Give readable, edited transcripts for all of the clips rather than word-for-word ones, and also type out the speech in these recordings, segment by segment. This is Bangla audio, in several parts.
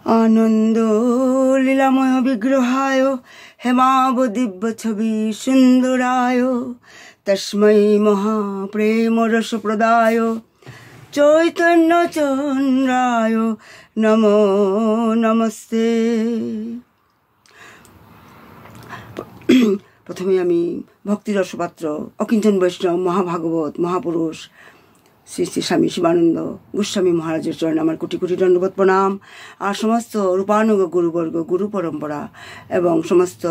আনন্দ লীলাময় বিগ্রহায় হেমাব দিব্য ছবি সুন্দরায় তস্मै মহাপ্রেম রস প্রদায় চৈতন্য চন্দ্রায় নমো নমস্তে। প্রথমে আমি ভক্তিরসপাত্র অকিঞ্চন বৈষ্ণব মহাভাগবত মহাপুরুষ শ্রী শ্রী স্বামী শিবানন্দ গোস্বামী মহারাজের চরণে আমার কোটি কোটি দণ্ডবোধ প্রণাম। আর সমস্ত রূপানুগ গুরুবর্গ গুরু পরম্পরা এবং সমস্ত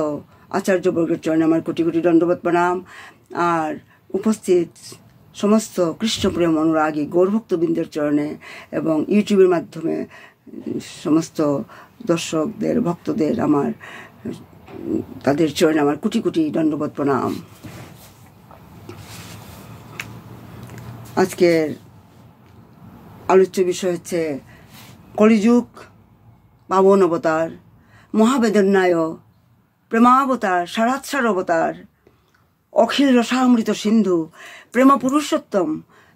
আচার্যবর্গের চরণে আমার কোটি কোটি দণ্ডবোধ প্রণাম। আর উপস্থিত সমস্ত কৃষ্ণপ্রেম অনুরাগী গৌরভক্তবৃন্দের চরণে এবং ইউটিউবের মাধ্যমে সমস্ত দর্শকদের ভক্তদের তাদের চরণে আমার কোটি কোটি দণ্ডবোধ প্রণাম। আজকের আলোচ্য বিষয় হচ্ছে কলিযুগ পাবন অবতার মহাবেদন্যায় প্রেমাবতার সারাৎসার অবতার অখিল রসামৃত সিন্ধু প্রেম পুরুষোত্তম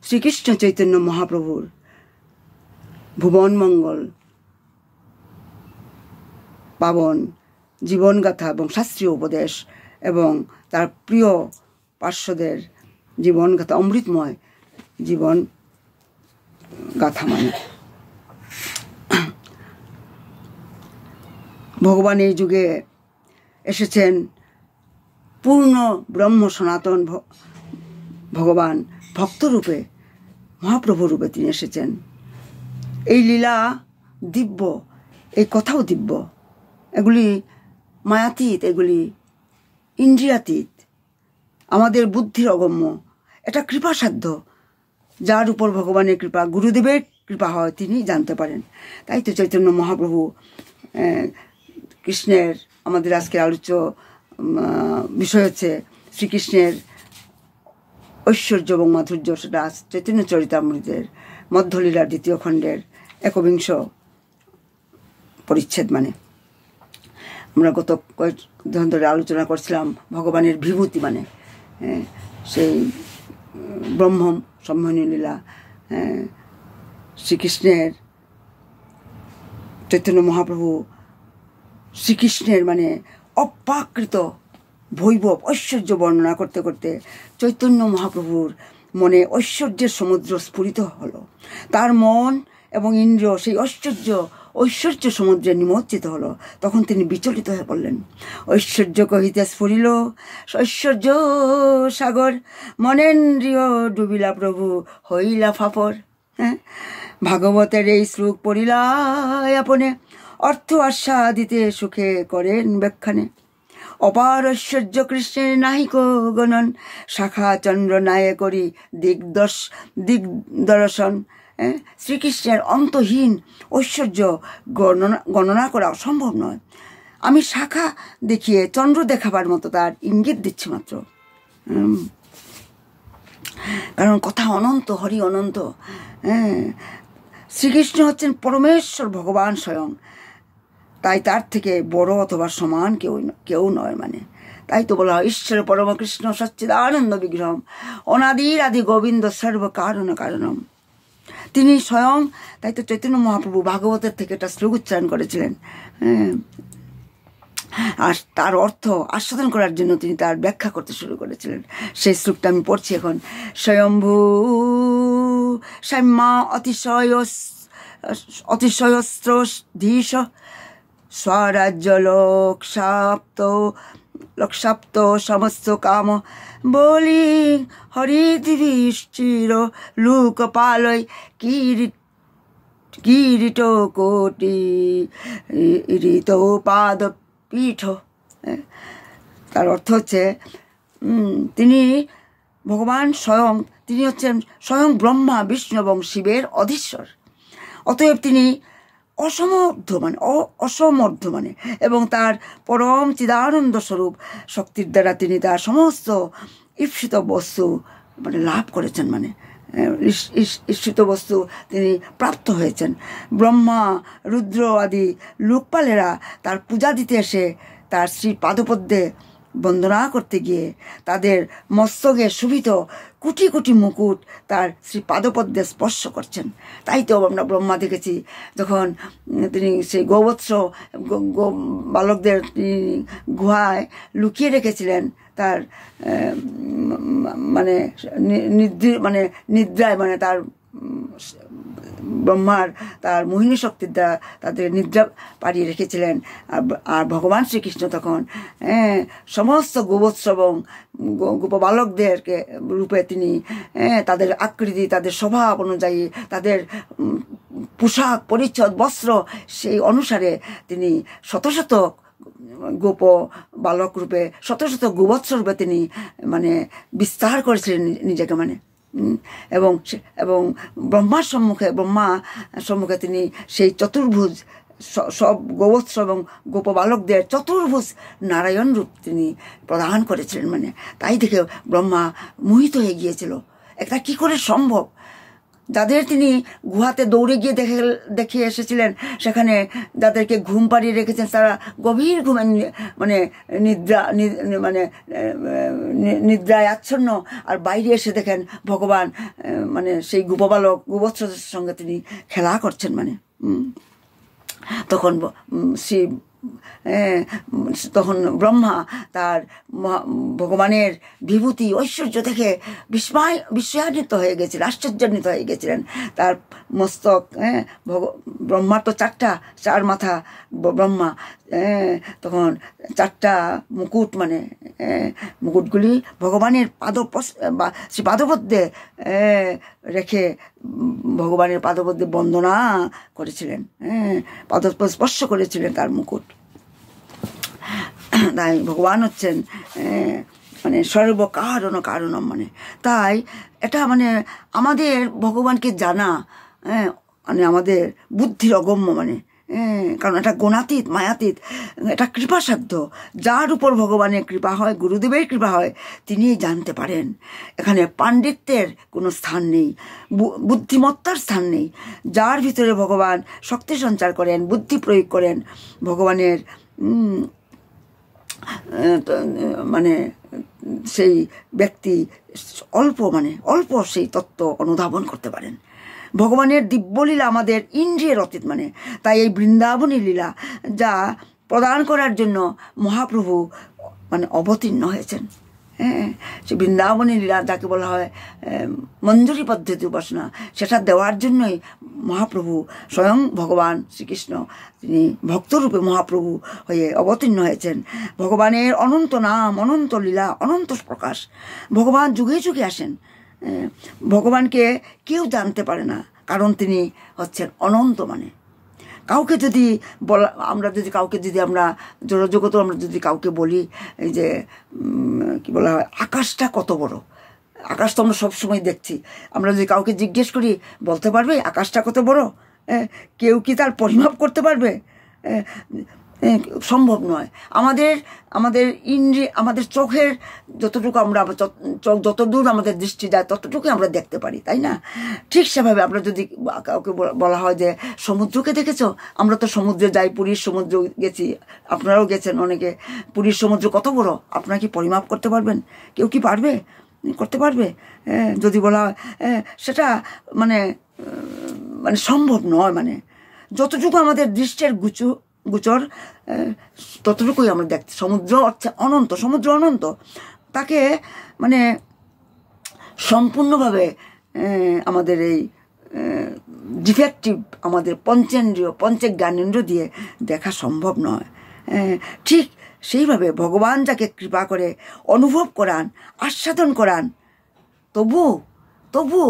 শ্রীকৃষ্ণ চৈতন্য মহাপ্রভুর ভুবন মঙ্গল পাবন জীবনগাথা এবং শাস্ত্রীয় উপদেশ এবং তার প্রিয় পার্শ্বদের জীবনগাথা অমৃতময় জীবন গাথা। মানে ভগবান এই যুগে এসেছেন পূর্ণ ব্রহ্ম সনাতন ভগবান ভক্তরূপে মহাপ্রভু রূপে তিনি এসেছেন। এই লীলা দিব্য, এই কথাও দিব্য, এগুলি মায়াতীত, এগুলি ইন্দ্রিয়াতীত, আমাদের বুদ্ধির অগম্য। এটা কৃপাসাধ্য, যার উপর ভগবানের কৃপা গুরুদেবের কৃপা হয় তিনি জানতে পারেন। তাই তো চৈতন্য মহাপ্রভু কৃষ্ণের আমাদের আজকের আলোচ্য বিষয় হচ্ছে শ্রীকৃষ্ণের ঐশ্বর্য এবং মাধুর্য। সেটা চৈতন্য চরিতামৃতের মধ্যলীলার 2য় খণ্ডের 21 পরিচ্ছেদ। মানে আমরা গত কয়েকদিন ধরে আলোচনা করছিলাম ভগবানের বিভূতি, মানে সেই ব্রহ্ম সম্মোহনী লীলা, শ্রীকৃষ্ণের চৈতন্য মহাপ্রভু শ্রীকৃষ্ণের মানে অপ্রাকৃত বৈভব ঐশ্বর্য বর্ণনা করতে করতে চৈতন্য মহাপ্রভুর মনে ঐশ্বর্যের সমুদ্র স্ফুরিত হলো। তার মন এবং ইন্দ্রিয় সেই ঐশ্বর্য সমুদ্রে নিমজ্জিত হলো। তখন তিনি বিচলিত হয়ে পড়লেন। ঐশ্বর্য কহিতে স্ফুরিল ঐশ্বর্য সাগর, মনেন্দ্রিয় ডুবিলা প্রভু হইলা ফাফর। ভাগবতের এই শ্লোক পড়িলা আপনে, অর্থ আস্বাদিতে সুখে করেন ব্যাখ্যানে। অপার ঐশ্বর্য কৃষ্ণের নাহিক গণন, শাখা চন্দ্র নায়ে করি দিগদর্শন। শ্রীকৃষ্ণের অন্তহীন ঐশ্বর্য গণনা করা অসম্ভব নয়। আমি শাখা দেখিয়ে চন্দ্র দেখাবার মতো তার ইঙ্গিত দিচ্ছি মাত্র, কারণ কথা অনন্ত, হরি অনন্ত। শ্রীকৃষ্ণ হচ্ছেন পরমেশ্বর ভগবান স্বয়ং, তাই তার থেকে বড় অথবা সমান কেউ নয়। মানে তাই তো বলা হয় ঈশ্বর পরম কৃষ্ণ সচ্চিদানন্দ বিগ্রহম অনাদির আদি গোবিন্দ সর্ব কারণ কারণম। তিনি স্বয়ং, তাই তো চৈতন্য মহাপ্রভু ভাগবতের থেকে একটা শ্লোক উচ্চারণ করেছিলেন। আর তার অর্থ আস্বাদন করার জন্য তিনি তার ব্যাখ্যা করতে শুরু করেছিলেন। সেই শ্লোকটা আমি পড়ছি এখন। স্বয়ম্ভূ সাম্যা অতিশয়স্ত্র ধীশ স্বরাজ্য লোকসাপ্ত সমস্ত কাম বলি হরিদিবিশ্চির লোকপালয় কিরীট কোটি ঋত পাদ পীঠ। তার অর্থ হচ্ছে তিনি ভগবান স্বয়ং, তিনি হচ্ছেন স্বয়ং ব্রহ্মা বিষ্ণু এবং শিবের অধীশ্বর। অতএব তিনি অসমর্থ মানে এবং তার পরম চিদানন্দ স্বরূপ শক্তির দ্বারা তিনি তার সমস্ত ঈপ্সিত বস্তু মানে লাভ করেছেন। মানে ঈপ্সিত বস্তু তিনি প্রাপ্ত হয়েছেন। ব্রহ্মা রুদ্র আদি লোকপালেরা তার পূজা দিতে এসে তার শ্রী পাদপদ্মে বন্দনা করতে গিয়ে তাদের মস্তকে শোভিত কোটি কোটি মুকুট তার শ্রী পাদপদ্মে স্পর্শ করছেন। তাই তো আমরা ব্রহ্মা দেখেছি যখন তিনি সেই গোবৎস বালকদের গুহায় লুকিয়ে রেখেছিলেন, তার মানে নিদ্রায় মানে তার ব্রহ্মার তার মোহিনী শক্তির দ্বারা তাদের নিদ্রা পাড়িয়ে রেখেছিলেন। আর ভগবান শ্রীকৃষ্ণ তখন সমস্ত গোবৎস এবং গোপবালকদেরকে রূপে তিনি তাদের আকৃতি, তাদের স্বভাব অনুযায়ী, তাদের পোশাক পরিচ্ছদ বস্ত্র সেই অনুসারে তিনি শত শত গোপ বালক রূপে, শত শত গোবৎস রূপে তিনি মানে বিস্তার করেছিলেন নিজেকে, মানে এবং ব্রহ্মার সম্মুখে তিনি সেই চতুর্ভুজ সব গোবৎস এবং গোপবালকদের চতুর্ভুজ নারায়ণ রূপ তিনি প্রদান করেছিলেন। মানে তাই দেখে ব্রহ্মা মোহিত হয়ে গিয়েছিল, এটা কি করে সম্ভব? যাদের তিনি গুহাতে দৌড়ে গিয়ে দেখে এসেছিলেন, সেখানে যাদেরকে ঘুম পাড়িয়ে রেখেছেন তারা গভীর ঘুমে মানে নিদ্রায় আচ্ছন্ন, আর বাইরে এসে দেখেন ভগবান মানে সেই গোবৎসদের সঙ্গে তিনি খেলা করছেন। মানে তখন ব্রহ্মা তার ভগবানের বিভূতি ঐশ্বর্য দেখে বিস্ময়ান্বিত হয়ে গেছিলেন, আশ্চর্যান্বিত হয়ে গেছিলেন। তার মস্তক, ব্রহ্মার তো চার মাথা ব্রহ্মা, তখন চারটা মুকুট, মানে মুকুটগুলি ভগবানের পাদপদ্মে রেখে ভগবানের পাদপদ্মে বন্দনা করেছিলেন, স্পর্শ করেছিলেন তার মুকুট। তাই ভগবান হচ্ছেন মানে কারণম। মানে তাই এটা মানে আমাদের ভগবানকে জানা মানে আমাদের বুদ্ধির অগম্য, মানে কারণ এটা গুণাতীত, মায়াতীত, এটা কৃপাসাধ্য। যার উপর ভগবানের কৃপা হয়, গুরুদেবের কৃপা হয়, তিনিই জানতে পারেন। এখানে পাণ্ডিত্যের কোনো স্থান নেই, বুদ্ধিমত্তার স্থান নেই। যার ভিতরে ভগবান শক্তি সঞ্চার করেন, বুদ্ধি প্রয়োগ করেন, ভগবানের মানে সেই ব্যক্তি অল্প সেই তত্ত্ব অনুধাবন করতে পারেন। ভগবানের দিব্যলীলা আমাদের ইন্দ্রিয়ের অতীত। মানে তাই এই বৃন্দাবনী লীলা যা প্রদান করার জন্য মহাপ্রভু মানে অবতীর্ণ হয়েছেন। সে বৃন্দাবনী লীলা যাকে বলা হয় মঞ্জুরি পদ্ধতি উপাসনা, সেটা দেওয়ার জন্যই মহাপ্রভু স্বয়ং ভগবান শ্রীকৃষ্ণ তিনি ভক্তরূপে মহাপ্রভু হয়ে অবতীর্ণ হয়েছেন। ভগবানের অনন্ত নাম, অনন্ত লীলা, অনন্ত প্রকাশ। ভগবান যুগে যুগে আসেন। ভগবানকে কেউ জানতে পারে না, কারণ তিনি হচ্ছেন অনন্ত। মানে কাউকে যদি আমরা জড়জগত আমরা যদি কাউকে বলি এই যে কি বলা হয়, আকাশটা কত বড়, আকাশ তো আমরা সবসময় দেখছি, আমরা যদি কাউকে জিজ্ঞেস করি বলতে পারবে আকাশটা কত বড়? কেউ কি তার পরিমাপ করতে পারবে? সম্ভব নয়। আমাদের আমাদের চোখের যতটুকু যতদূর আমাদের দৃষ্টি যায় ততটুকু আমরা দেখতে পারি, তাই না? ঠিক সেভাবে আমরা যদি কাউকে বলা হয় যে সমুদ্রকে দেখেছো, আমরা তো সমুদ্রে যাই, পুরীর সমুদ্র গেছি, আপনারাও গেছেন অনেকে। পুরীর সমুদ্র কত বড়, আপনারা কি পরিমাপ করতে পারবেন? কেউ কি করতে পারবে? যদি বলা হয় সেটা মানে সম্ভব নয়। মানে যতটুকু আমাদের দৃষ্টির গোচর ততটুকুই আমরা দেখছি। সমুদ্র অনন্ত, সমুদ্র অনন্ত, তাকে মানে সম্পূর্ণভাবে আমাদের এই ডিফেক্টিভ আমাদের পঞ্চজ্ঞানেন্দ্র দিয়ে দেখা সম্ভব নয়। ঠিক সেইভাবে ভগবান যাকে কৃপা করে অনুভব করান, আস্বাদন করান, তবু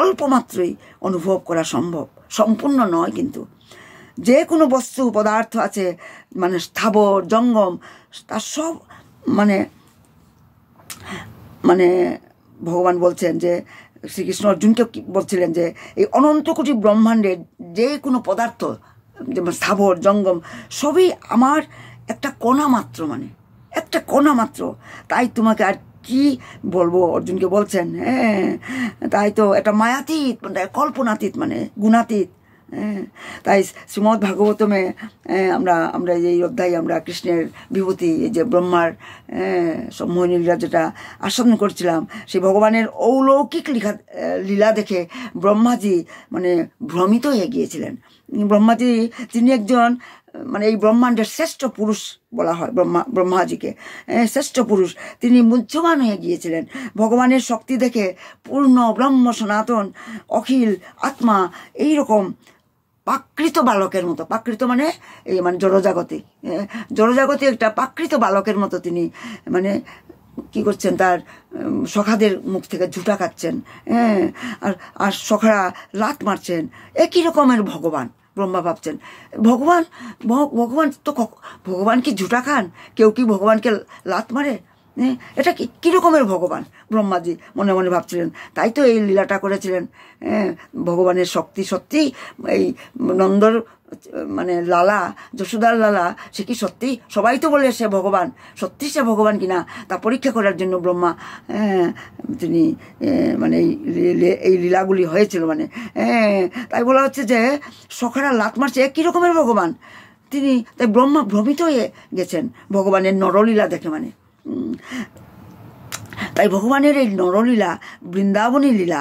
অল্প মাত্রই অনুভব করা সম্ভব, সম্পূর্ণ নয়। কিন্তু যে কোনো বস্তু পদার্থ আছে মানে স্থাবর জঙ্গম, তার সব মানে ভগবান বলছেন যে শ্রীকৃষ্ণ অর্জুনকে বলছিলেন যে এই অনন্ত কোটি ব্রহ্মাণ্ডের যে কোনো পদার্থ যেমন স্থাবর জঙ্গম সবই আমার একটা কণা মাত্র, মানে একটা কণা মাত্র। তাই তোমাকে আর কি বলবো, অর্জুনকে বলছেন। তাই তো এটা মায়াতীত, কল্পনাতীত, মানে গুণাতীত, তাই শ্রীমদ্ ভাগবতমে আমরা আমরা এই অধ্যায়ে আমরা কৃষ্ণের বিভূতি, এই যে ব্রহ্মার সম্মোহনী লীলা যেটা আস্বাদন করছিলাম, সেই ভগবানের অলৌকিক লীলা দেখে ব্রহ্মাজি মানে ভ্রমিত হয়ে গিয়েছিলেন। ব্রহ্মাজি তিনি একজন মানে এই ব্রহ্মাণ্ডের শ্রেষ্ঠ পুরুষ বলা হয় ব্রহ্মাজিকে, শ্রেষ্ঠ পুরুষ। তিনি মুহ্যমান হয়ে গিয়েছিলেন ভগবানের শক্তি দেখে। পূর্ণ ব্রহ্ম সনাতন অখিল আত্মা এইরকম প্রাকৃত বালকের মতো, প্রাকৃত মানে এই মানে জড়জাগতিক, জড়জাগতিক একটা প্রাকৃত বালকের মতো তিনি মানে কি করছেন, তার সখাদের মুখ থেকে ঝুঁটা খাচ্ছেন, আর সখারা লাত মারছেন। একই রকমের ভগবান ব্রহ্মা ভাবছেন। ভগবান তো ভগবান কি ঝুঁটা খান? কেউ কি ভগবানকে লাত মারে? এটা কি রকমের ভগবান ব্রহ্মাজি মনে মনে ভাবছিলেন। তাই তো এই লীলাটা করেছিলেন। ভগবানের শক্তি সত্যি এই নন্দর মানে লালা, যশোদার লালা, সে কি সত্যি? সবাই তো বলে সে ভগবান, সত্যি সে ভগবান কিনা তা পরীক্ষা করার জন্য ব্রহ্মা তিনি মানে এই লীলাগুলি হয়েছিল। মানে তাই বলা হচ্ছে যে সখারা লাত মারছে, একই রকমের ভগবান তিনি। তাই ব্রহ্মা ভ্রমিত হয়ে গেছেন ভগবানের নরলীলা দেখে। মানে তাই ভগবানের এই নরলীলা, বৃন্দাবনী লীলা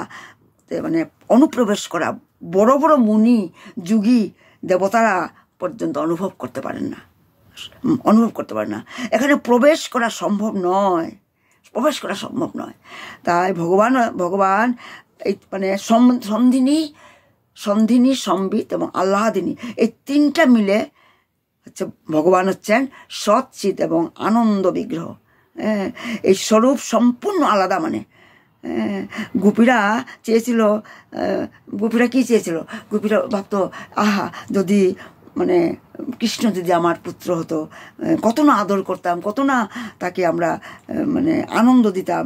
মানে অনুপ্রবেশ করা বড় বড় মুনি যোগী দেবতারা পর্যন্ত অনুভব করতে পারেন না, এখানে প্রবেশ করা সম্ভব নয়, তাই ভগবান এই মানে সন্ধিনী, সম্বিত এবং আহ্লাদিনী এই তিনটা মিলে হচ্ছে ভগবান হচ্ছেন সচ্চিৎ এবং আনন্দ বিগ্রহ। এই স্বরূপ সম্পূর্ণ আলাদা। মানে গোপীরা কি চেয়েছিল? গোপীরা ভাবতো, আহা যদি মানে কৃষ্ণ যদি আমার পুত্র হতো, কত না আদর করতাম, কত না তাকে আমরা মানে দিতাম।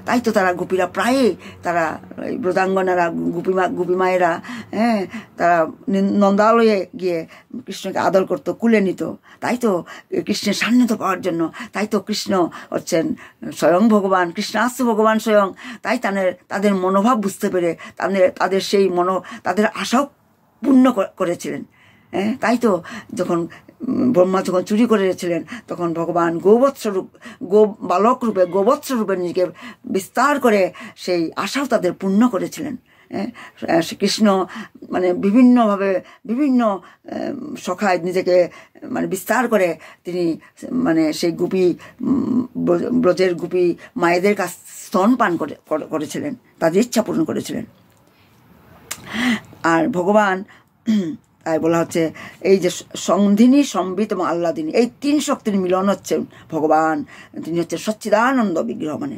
তাই তো তারা গোপীরা প্রায় তারা ব্রজাঙ্গনারা গোপী মায়েরা তারা নন্দালয়ে গিয়ে কৃষ্ণকে আদর করতো, কুলে নিত। তাই তো কৃষ্ণের সান্নিধ্য পাওয়ার জন্য, তাই তো কৃষ্ণ হচ্ছেন স্বয়ং ভগবান, কৃষ্ণাস্ত ভগবান স্বয়ং। তাই তাদের মনোভাব বুঝতে পেরে তাদের সেই তাদের আশাও পূর্ণ করেছিলেন। তাই তো যখন ব্রহ্মা যখন চুরি করেছিলেন তখন ভগবান বালক রূপে গোবৎস রূপে নিজেকে বিস্তার করে সেই আশাও তাদের পূর্ণ করেছিলেন। কৃষ্ণ মানে বিভিন্নভাবে বিভিন্ন সখায় নিজেকে মানে বিস্তার করে তিনি মানে সেই ব্রজের গোপী মায়েদের কাছ স্তন পান করেছিলেন, তাদের ইচ্ছা পূরণ করেছিলেন। আর ভগবান তাই বলা হচ্ছে এই যে সন্ধিনী, সম্বিত এবং আহ্লাদিনী এই তিন শক্তির মিলন হচ্ছে ভগবান। তিনি হচ্ছে সচ্চিদানন্দ বিগ্রহ। মানে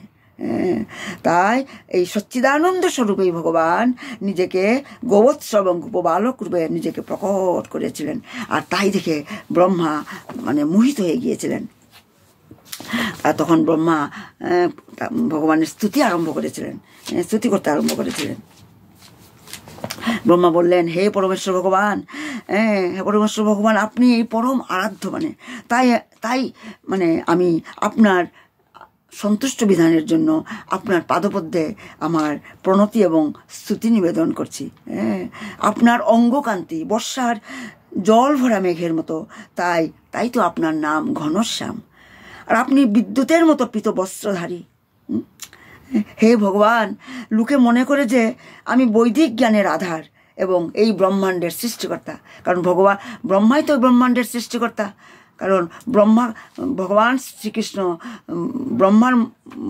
তাই এই সচ্চিদানন্দ স্বরূপেই ভগবান নিজেকে গোবৎস এবং গোপবালক রূপে নিজেকে প্রকট করেছিলেন। আর তাই দেখে ব্রহ্মা মানে মোহিত হয়ে গিয়েছিলেন। আর তখন ব্রহ্মা ভগবানের স্তুতি করতে আরম্ভ করেছিলেন। ব্রহ্মা বললেন, হে পরমেশ্বর ভগবান, আপনি এই পরম আরাধ্য। মানে তাই মানে আমি আপনার সন্তুষ্ট বিধানের জন্য আপনার পাদপদ্মে আমার প্রণতি এবং স্তুতি নিবেদন করছি। আপনার অঙ্গকান্তি বর্ষার জল ভরা মেঘের মতো, তাই তো আপনার নাম ঘনশ্যাম। আর আপনি বিদ্যুতের মতো পীত বস্ত্রধারী। হে ভগবান, লোকে মনে করে যে আমি বৈদিক জ্ঞানের আধার এবং এই ব্রহ্মাণ্ডের সৃষ্টিকর্তা। কারণ ব্রহ্মাই তো ব্রহ্মাণ্ডের সৃষ্টিকর্তা। কারণ ভগবান শ্রীকৃষ্ণ ব্রহ্মার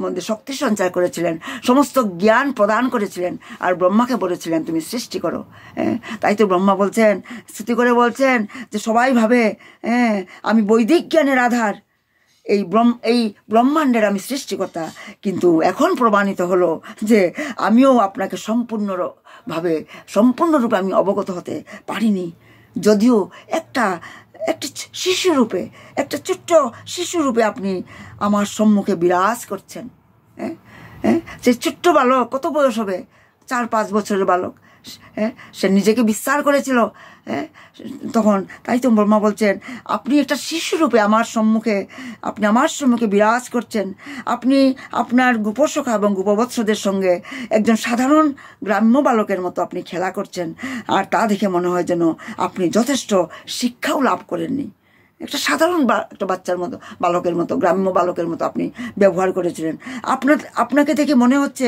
মধ্যে শক্তি সঞ্চার করেছিলেন, সমস্ত জ্ঞান প্রদান করেছিলেন, আর ব্রহ্মাকে বলেছিলেন তুমি সৃষ্টি করো। তাই তো ব্রহ্মা বলছেন, স্তুতি করে বলছেন যে সবাই ভাবে আমি বৈদিক জ্ঞানের আধার, এই ব্রহ্মাণ্ডের আমি সৃষ্টিকর্তা। কিন্তু এখন প্রমাণিত হলো যে আমিও আপনাকে সম্পূর্ণরূপে আমি অবগত হতে পারিনি। যদিও একটা শিশুরূপে, একটা ছোট্ট শিশুরূপে আপনি আমার সম্মুখে বিরাজ করছেন। সেই ছোট্ট বালক, কত বয়স হবে? 4-5 বছরের বালক, সে নিজেকে বিস্তার করেছিল। তখন তাই তো ব্রহ্মা বলছেন, আপনি একটা শিশুরূপে আমার সম্মুখে বিরাজ করছেন। আপনি আপনার গোপসখা এবং গোপবৎসদের সঙ্গে একজন সাধারণ গ্রাম্য বালকের মতো আপনি খেলা করছেন, আর তা দেখে মনে হয় যেন আপনি যথেষ্ট শিক্ষাও লাভ করেননি। একটা সাধারণ একটা বাচ্চার মতো, বালকের মতো, গ্রাম্য বালকের মতো আপনি ব্যবহার করেছিলেন। আপনাকে দেখে মনে হচ্ছে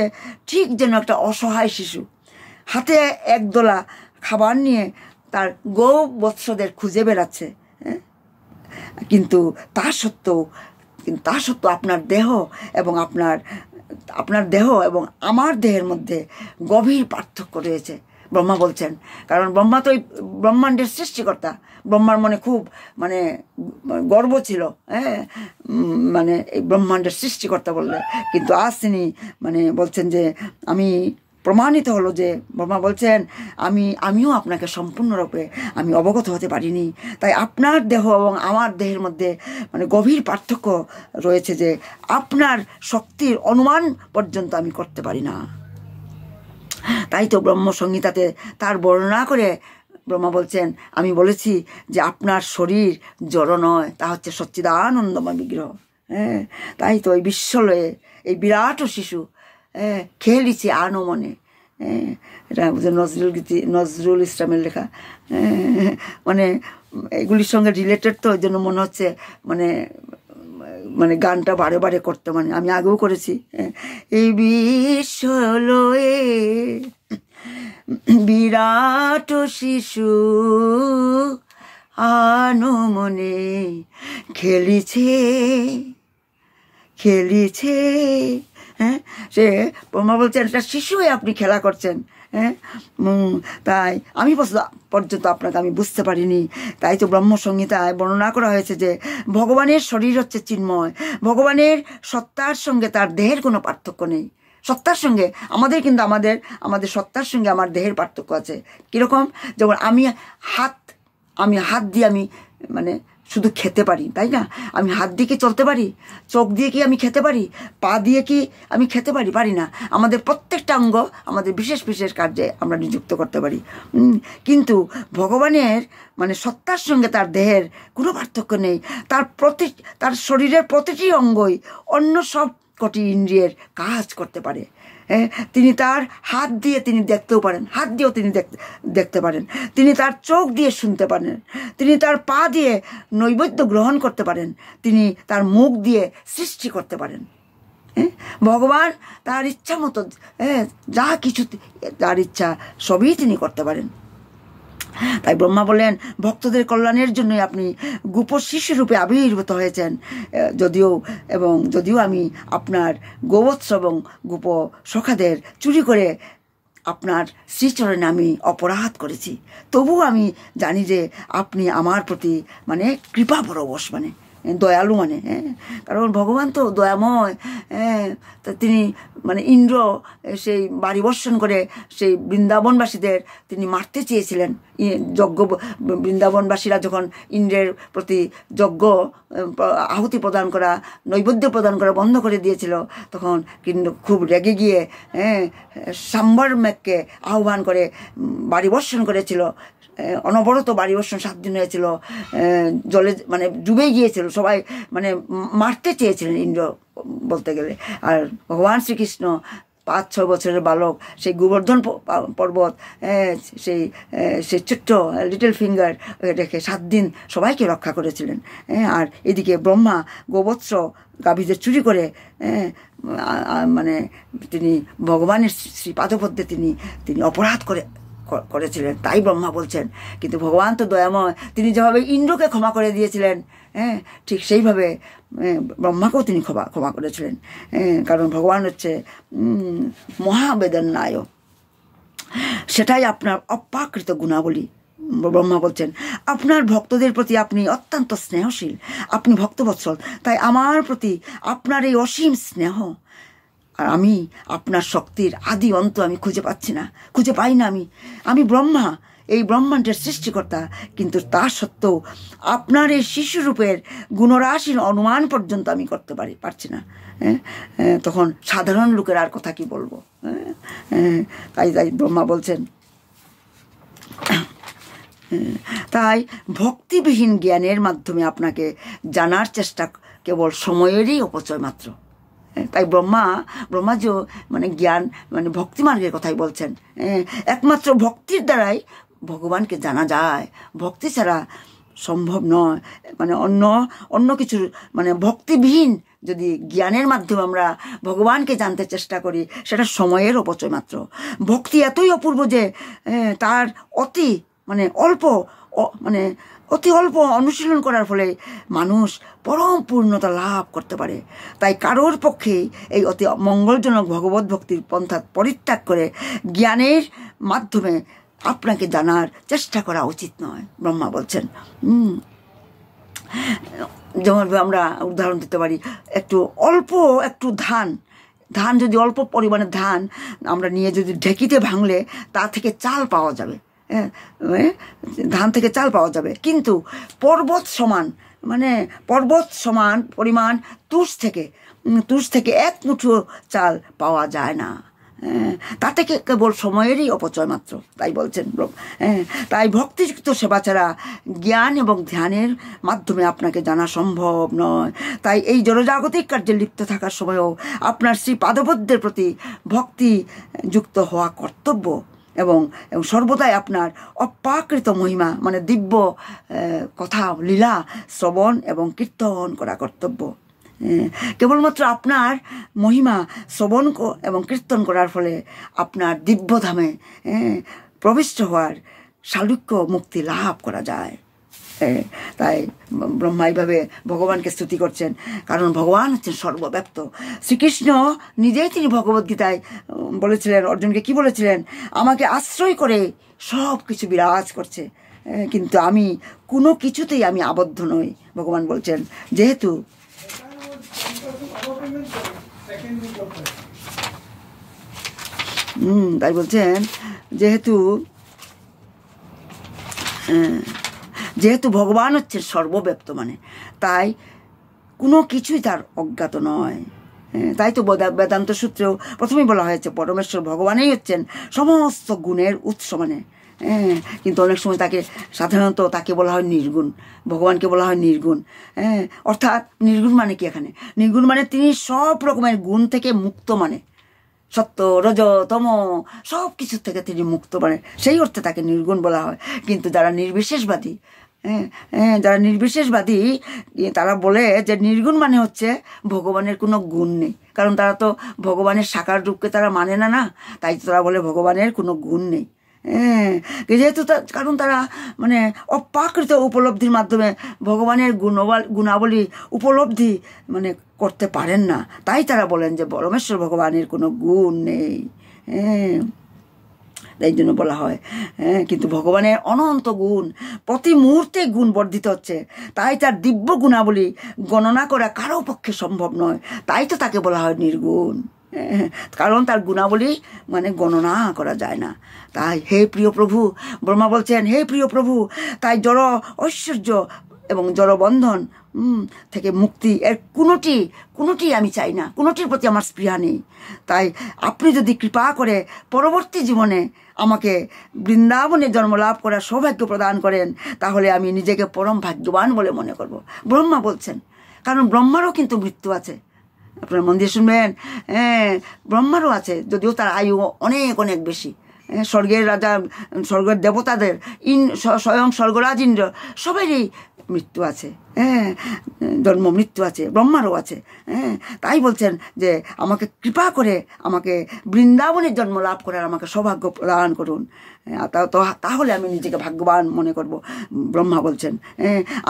ঠিক যেন একটা অসহায় শিশু হাতে একদলা খাবার নিয়ে তার গোবৎসদের খুঁজে বেড়াচ্ছে। কিন্তু তা সত্ত্বেও আপনার দেহ এবং আপনার দেহ এবং আমার দেহের মধ্যে গভীর পার্থক্য রয়েছে, ব্রহ্মা বলছেন। কারণ ব্রহ্মা তো এই ব্রহ্মাণ্ডের সৃষ্টিকর্তা। ব্রহ্মার মনে খুব গর্ব ছিল, এই ব্রহ্মাণ্ডের সৃষ্টিকর্তা বললে। কিন্তু আজ তিনি বলছেন যে আমি প্রমাণিত হলো যে ব্রহ্মা বলছেন আমিও আপনাকে সম্পূর্ণরূপে আমি অবগত হতে পারিনি। তাই আপনার দেহ এবং আমার দেহের মধ্যে গভীর পার্থক্য রয়েছে, যে আপনার শক্তির অনুমান পর্যন্ত আমি করতে পারি না। তাই তো ব্রহ্মসংহিতাতে তার বর্ণনা করে ব্রহ্মা বলছেন, আমি বলেছি যে আপনার শরীর জড় নয়, তা হচ্ছে সচ্চিদানন্দময় বিগ্রহ। তাই তো এই বিশ্বলয়ে এই বিরাট শিশু খেলিছে আনো মনে। এটা নজরুল ইসলামের লেখা। এগুলির সঙ্গে রিলেটেড, তো ওই জন্য মনে হচ্ছে গানটা বারে বারে করতে, আমি আগেও করেছি। এই বিশ্বলয়ে বিরাট শিশু আনো মনে খেলিছে। সে ব্রহ্মা বলছেন একটা শিশু হয়ে আপনি খেলা করছেন। তাই আমি পর্যন্ত আপনাকে আমি বুঝতে পারিনি। তাই তো ব্রহ্মসংহিতায় বর্ণনা করা হয়েছে যে ভগবানের শরীর হচ্ছে চিন্ময়। ভগবানের সত্তার সঙ্গে তার দেহের কোনো পার্থক্য নেই। সত্তার সঙ্গে আমাদের কিন্তু আমাদের সত্তার সঙ্গে আমার দেহের পার্থক্য আছে। কীরকম? যেমন আমি হাত দিয়ে শুধু খেতে পারি, তাই না? আমি হাত দিয়ে কি চলতে পারি? চোখ দিয়ে কি আমি খেতে পারি? পা দিয়ে কি আমি খেতে পারি না। আমাদের প্রত্যেকটা অঙ্গ আমাদের বিশেষ বিশেষ কার্যে আমরা নিযুক্ত করতে পারি। কিন্তু ভগবানের সত্তার সঙ্গে তার দেহের কোনো পার্থক্য নেই। তার শরীরের প্রতিটি অঙ্গই অন্য সব কটি ইন্দ্রিয়ের কাজ করতে পারে। তিনি তার হাত দিয়ে তিনি দেখতেও পারেন, হাত দিয়েও তিনি দেখতে পারেন। তিনি তার চোখ দিয়ে শুনতে পারেন। তিনি তার পা দিয়ে নৈবেদ্য গ্রহণ করতে পারেন। তিনি তার মুখ দিয়ে সৃষ্টি করতে পারেন। ভগবান তার ইচ্ছা মতো যা কিছু তার ইচ্ছা সবই তিনি করতে পারেন। তাই ব্রহ্মা বলেন ভক্তদের কল্যাণের জন্যই আপনি গোপ শিশুরূপে আবির্ভূত হয়েছেন। যদিও আমি আপনার গোবৎস এবং গোপ সখাদের চুরি করে আপনার শ্রীচরণে আমি অপরাধ করেছি, তবু আমি জানি যে আপনি আমার প্রতি কৃপা পরবশ দয়ালু কারণ ভগবান তো দয়াময়। তা তিনি ইন্দ্র সেই বাড়ি বর্ষণ করে সেই বৃন্দাবনবাসীদের তিনি মারতে চেয়েছিলেন। বৃন্দাবনবাসীরা যখন ইন্দ্রের প্রতি যজ্ঞ আহুতি প্রদান করা, নৈবেদ্য প্রদান করা বন্ধ করে দিয়েছিল, তখন কিন্তু খুব রেগে গিয়ে সাম্বার মেঘকে আহ্বান করে বাড়ি বর্ষণ করেছিল। অনবরত বাড়ি বর্ষণ 7 দিন হয়েছিল, জলে ডুবে গিয়েছিল, সবাই মারতে চেয়েছিলেন ইন্দ্র বলতে গেলে। আর ভগবান শ্রীকৃষ্ণ 5-6 বছরের বালক সেই গোবর্ধন পর্বত সেই ছোট্ট লিটল ফিঙ্গার রেখে 7 দিন সবাইকে রক্ষা করেছিলেন। আর এদিকে ব্রহ্মা গোবৎস গাভীদের চুরি করে তিনি ভগবানের শ্রী পাদপদ্মে তিনি অপরাধ করেছিলেন। তাই ব্রহ্মা বলছেন, কিন্তু ভগবান তো দয়াময়, তিনি যেভাবে ইন্দ্রকে ক্ষমা করে দিয়েছিলেন, ঠিক সেইভাবে ব্রহ্মাকেও তিনি ক্ষমা করেছিলেন। কারণ ভগবান হচ্ছে মহাবেদন্যায়, সেটাই আপনার অপ্রাকৃত গুণাবলী। ব্রহ্মা বলছেন আপনার ভক্তদের প্রতি আপনি অত্যন্ত স্নেহশীল, আপনি ভক্তবৎসল, তাই আমার প্রতি আপনার এই অসীম স্নেহ। আর আমি আপনার শক্তির আদি অন্ত আমি খুঁজে পাই না। আমি ব্রহ্মা, এই ব্রহ্মাণ্ডের সৃষ্টিকর্তা, কিন্তু তা সত্ত্বেও আপনার এই শিশুরূপের গুণরাশির অনুমান পর্যন্ত আমি করতে পারছি না। তখন সাধারণ লোকের আর কথা কি বলবো? তাই ব্রহ্মা বলছেন তাই ভক্তিবিহীন জ্ঞানের মাধ্যমে আপনাকে জানার চেষ্টা কেবল সময়েরই অপচয় মাত্র। তাই ব্রহ্মাজিও মানে জ্ঞান মানে ভক্তিমার্গের কথাই বলছেন। একমাত্র ভক্তির দ্বারাই ভগবানকে জানা যায়, ভক্তি ছাড়া সম্ভব নয়। মানে অন্য কিছুর মানে ভক্তিবিহীন যদি জ্ঞানের মাধ্যমে আমরা ভগবানকে জানতে চেষ্টা করি, সেটা সময়ের অপচয় মাত্র। ভক্তি এতই অপূর্ব যে তার অতি অল্প অনুশীলন করার ফলে মানুষ পরম পূর্ণতা লাভ করতে পারে। তাই কারোর পক্ষেই এই অতি মঙ্গলজনক ভগবত ভক্তির পন্থা পরিত্যাগ করে জ্ঞানের মাধ্যমে আপনাকে জানার চেষ্টা করা উচিত নয়, ব্রহ্মা বলছেন। যেমন আমরা উদাহরণ দিতে পারি, একটু ধান যদি অল্প পরিমাণে ধান আমরা নিয়ে যদি ঢেকিতে ভাঙলে তা থেকে চাল পাওয়া যাবে, ধান থেকে চাল পাওয়া যাবে। কিন্তু পর্বত সমান পরিমাণ তুষ থেকে এক মুঠো চাল পাওয়া যায় না। তা থেকে কেবল সময়েরই অপচয় মাত্র, তাই বলছেন। তাই ভক্তিযুক্ত সেবা ছাড়া জ্ঞান এবং ধ্যানের মাধ্যমে আপনাকে জানা সম্ভব নয়। তাই এই জড়জাগতিক কার্যে লিপ্ত থাকার সময়ও আপনার শ্রী পাদপদ্মের প্রতি ভক্তিযুক্ত হওয়া কর্তব্য এবং সর্বদাই আপনার অপ্রাকৃত মহিমা মানে দিব্য কথা লীলা শ্রবণ এবং কীর্তন করা কর্তব্য। কেবলমাত্র আপনার মহিমা শ্রবণ এবং কীর্তন করার ফলে আপনার দিব্যধামে প্রবিষ্ট হওয়ার সালুক্য মুক্তি লাভ করা যায়। তাই ব্রহ্মা এইভাবে ভগবানকে স্তুতি করছেন, কারণ ভগবান হচ্ছেন সর্বব্যাপ্ত। শ্রীকৃষ্ণ নিজেই তিনি ভগবদ্গীতায় বলেছিলেন, অর্জুনকে কি বলেছিলেন? আমাকে আশ্রয় করে সব কিছু বিরাজ করছে, কিন্তু আমি কোনো কিছুতেই আমি আবদ্ধ নই। ভগবান বলছেন যেহেতু তাই বলছেন যেহেতু ভগবান হচ্ছেন সর্বব্যাপ্ত, তাই কোনো কিছুই তার অজ্ঞাত নয়। তাই তো বেদান্ত সূত্রেও প্রথমেই বলা হয়েছে পরমেশ্বর ভগবানই হচ্ছেন সমস্ত গুণের উৎস। কিন্তু অনেক সময় সাধারণত তাকে বলা হয় নির্গুণ, ভগবানকে বলা হয় নির্গুণ। অর্থাৎ নির্গুণ মানে কি? এখানে নির্গুণ মানে তিনি সব রকমের গুণ থেকে মুক্ত, সত্য রজ তম সব কিছুর থেকে তিনি মুক্ত, সেই অর্থে তাকে নির্গুণ বলা হয়। কিন্তু যারা নির্বিশেষবাদী তারা বলে যে নির্গুণ মানে হচ্ছে ভগবানের কোনো গুণ নেই, কারণ তারা তো ভগবানের সাকার রূপকে তারা মানে না, তাই তো তারা বলে ভগবানের কোনো গুণ নেই। যেহেতু কারণ তারা অপ্রাকৃত উপলব্ধির মাধ্যমে ভগবানের গুণাবলী উপলব্ধি করতে পারেন না, তাই তারা বলেন যে পরমেশ্বর ভগবানের কোনো গুণ নেই। এই জন্য বলা হয়। কিন্তু ভগবানের অনন্ত গুণ, প্রতি মুহূর্তে গুণ বর্ধিত হচ্ছে, তাই তার দিব্য গুণাবলী গণনা করা কারো পক্ষে সম্ভব নয়। তাই তো তাকে বলা হয় নির্গুণ, কারণ তার গুণাবলী গণনা করা যায় না। তাই হে প্রিয় প্রভু, ব্রহ্মা বলছেন হে প্রিয় প্রভু, তাই জড় ঐশ্বর্য এবং জড়বন্ধন থেকে মুক্তি এর কোনোটি আমি চাই না, কোনোটির প্রতি আমার স্পৃহা নেই। তাই আপনি যদি কৃপা করে পরবর্তী জীবনে আমাকে বৃন্দাবনে জন্মলাভ করার সৌভাগ্য প্রদান করেন, তাহলে আমি নিজেকে পরম ভাগ্যবান বলে মনে করব, ব্রহ্মা বলছেন। কারণ ব্রহ্মারও কিন্তু মৃত্যু আছে, আপনার মন দিয়ে শুনবেন। ব্রহ্মারও আছে, যদিও তার আয়ু অনেক অনেক বেশি। স্বর্গের রাজা, স্বর্গের দেবতাদের, স্বয়ং স্বর্গরাজ ইন্দ্র সবারই মৃত্যু আছে, জন্ম মৃত্যু আছে, ব্রহ্মারও আছে। তাই বলছেন যে আমাকে কৃপা করে আমাকে বৃন্দাবনের জন্ম লাভ করার আমাকে সৌভাগ্য প্রদান করুন, তাহলে আমি নিজেকে ভাগ্যবান মনে করব, ব্রহ্মা বলছেন।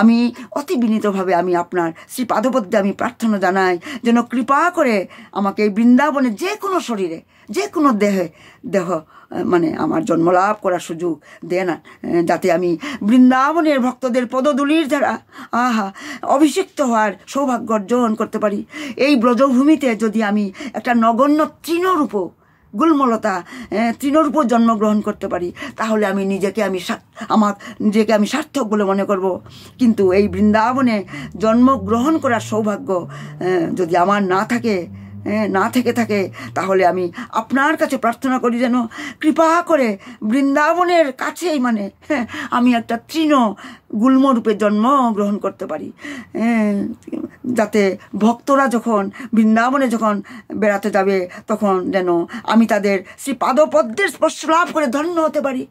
আমি অতি বিনীতভাবে আমি আপনার শ্রী পাদপদ্মে আমি প্রার্থনা জানাই যেন কৃপা করে আমাকে এই বৃন্দাবনের যে কোনো শরীরে, যে কোনো দেহ আমার জন্মলাভ করার সুযোগ দেন, যাতে আমি বৃন্দাবনের ভক্তদের পদধূলির দ্বারা অভিষিক্ত হওয়ার সৌভাগ্য অর্জন করতে পারি। এই ব্রজভূমিতে যদি আমি একটা নগণ্য তৃণরূপ জন্মগ্রহণ করতে পারি, তাহলে আমি নিজেকে আমি সার্থক বলে মনে করব। কিন্তু এই বৃন্দাবনে জন্মগ্রহণ করার সৌভাগ্য যদি আমার না থাকে, না থেকে থাকে, তাহলে আমি আপনার কাছে প্রার্থনা করি যেন কৃপা করে বৃন্দাবনের কাছেই মানে আমি একটা তৃণ গুল্মরূপে জন্মগ্রহণ করতে পারি, যাতে ভক্তরা যখন বৃন্দাবনে যখন বেড়াতে যাবে তখন যেন আমি তাদের শ্রী পাদপদ্মের স্পর্শ লাভ করে ধন্য হতে পারি।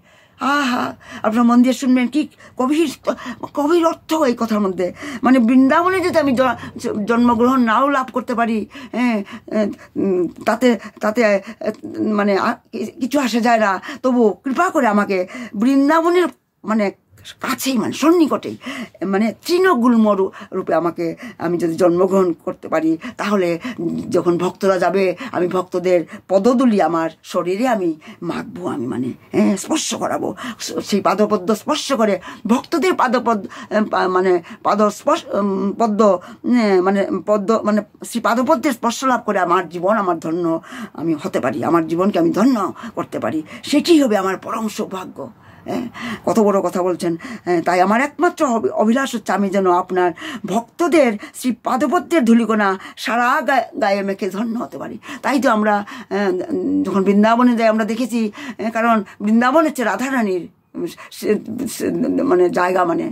আহা, আপনার মন দিয়ে শুনবেন, কি গভীর অর্থ এই কথার মধ্যে। মানে বৃন্দাবনে যদি আমি জন্মগ্রহণ নাও লাভ করতে পারি, তাতে তাতে মানে কিছু আসে যায় না, তবু কৃপা করে আমাকে বৃন্দাবনের মানে কাছেই মানে সন্নিকটেই মানে তৃণগুল্ম রূপে আমি যদি জন্মগ্রহণ করতে পারি, তাহলে যখন ভক্তরা যাবে আমি ভক্তদের পদধূলি আমার শরীরে আমি মাখবো, আমি মানে স্পর্শ করাবো, সেই পাদপদ্ম স্পর্শ করে ভক্তদের মানে পদ্ম মানে সেই পাদপদ্মের স্পর্শ লাভ করে আমার জীবন আমার ধন্য আমি হতে পারি, আমার জীবনকে আমি ধন্য করতে পারি, সেটি হবে আমার পরম সৌভাগ্য। কত বড় কথা বলছেন। তাই আমার একমাত্র অভিলাষ হচ্ছে আমি যেন আপনার ভক্তদের শ্রী পাদপদ্মের ধূলিকণা সারা গায়ে মেখে ধন্য হতে পারি। তাই তো আমরা যখন বৃন্দাবনে যাই আমরা দেখেছি, কারণ বৃন্দাবন হচ্ছে রাধারানীর মানে জায়গা, মানে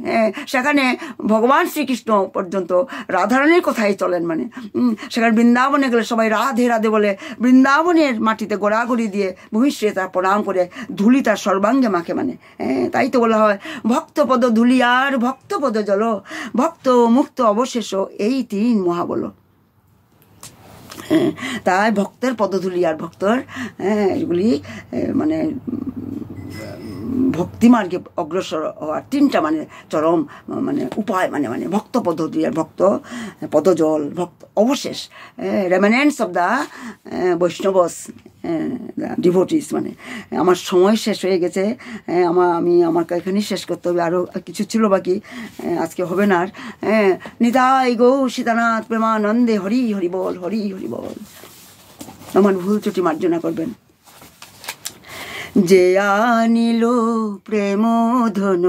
সেখানে ভগবান শ্রীকৃষ্ণ পর্যন্ত রাধারানীর কথাই চলেন, মানে সেখানে বৃন্দাবনে গেলে সবাই রাধে রাধে বলে বৃন্দাবনের মাটিতে গোড়াগড়ি দিয়ে ভূমিষ্ঠে তার প্রণাম করে ধুলি তার সর্বাঙ্গে মাখে, মানে তাই তো বলা হয় ভক্তপদ ধুলি আর ভক্তপদ জল, ভক্ত মুক্ত অবশেষ এই তিন মহাবল। তাই ভক্তের পদধূলি আর ভক্তর এগুলি মানে ভক্তিমার্গে অগ্রসর হওয়ার তিনটা মানে চরম মানে উপায়, মানে মানে ভক্ত পদ্ধতি আর ভক্ত পদজল, ভক্ত অবশেষ রেমানেন্টস অফ দ্য বৈষ্ণবস ডিভোটিস। মানে আমার সময় শেষ হয়ে গেছে, আমি আমাকে এখানেই শেষ করতে হবে, আরও কিছু ছিল বাকি, আজকে হবে না আর। নিতাই গৌ সীতানাথ প্রেমানন্দে হরি হরি বল, হরি হরি বল। আমার ভুল ত্রুটি মার্জনা করবেন। যে আনিল প্রেম ধন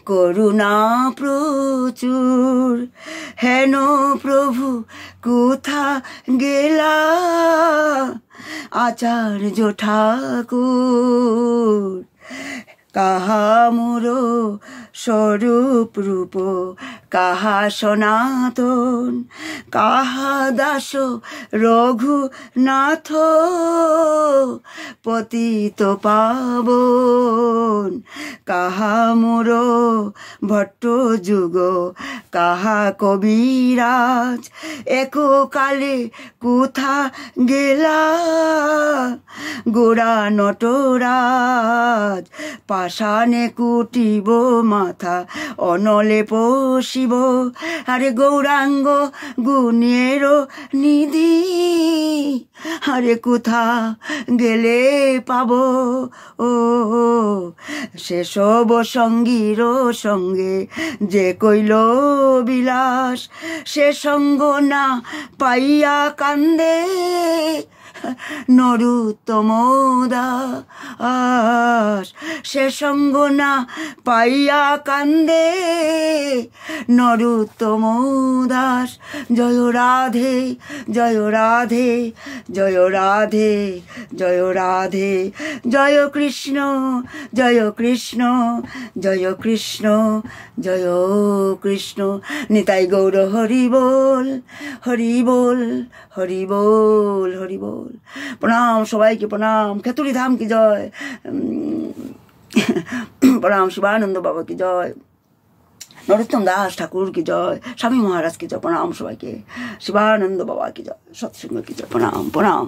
করুণা প্রচুর, হেন প্রভু কোথা গেলা আচার্য ঠাকুর, কাহা মোর স্বরূপ রূপ কাহা সনাতন, কাহা দাস রঘুনাথ পতিত পাবন, কাহা মোর ভট্ট যুগ কাহা কবিরাজ, এককালে কোথা গেলা গোরা নটরাজ, পাষাণে কুটিব মাথা অনলে পশিব, আরে গৌরাঙ্গ গুণের নিধি, আরে কোথা গেলে পাব ও সেসব সঙ্গীর সঙ্গে যে কইল বিলাস, সে সঙ্গ না পাইয়া কান্দে নরুত্তম দাস, সে সঙ্গ না পাইয়া কান্দে নরুত্তম দাস। জয় রাধে জয় রাধে জয় রাধে জয় রাধে, জয় কৃষ্ণ জয় কৃষ্ণ জয় কৃষ্ণ জয় কৃষ্ণ। নিতাই গৌর হরি বল, হরি বল, হরি বল, হরি বল। প্রণাম সবাইকে, প্রণাম। খেতুরি ধাম কি জয়, প্রণাম শিবানন্দ বাবা কি জয়, নরোত্তম দাস ঠাকুর কি জয়, স্বামী মহারাজ কি জয়। প্রণাম সবাইকে, শিবানন্দ বাবা কি জয়, সৎসঙ্গ কি জয়। প্রণাম প্রণাম।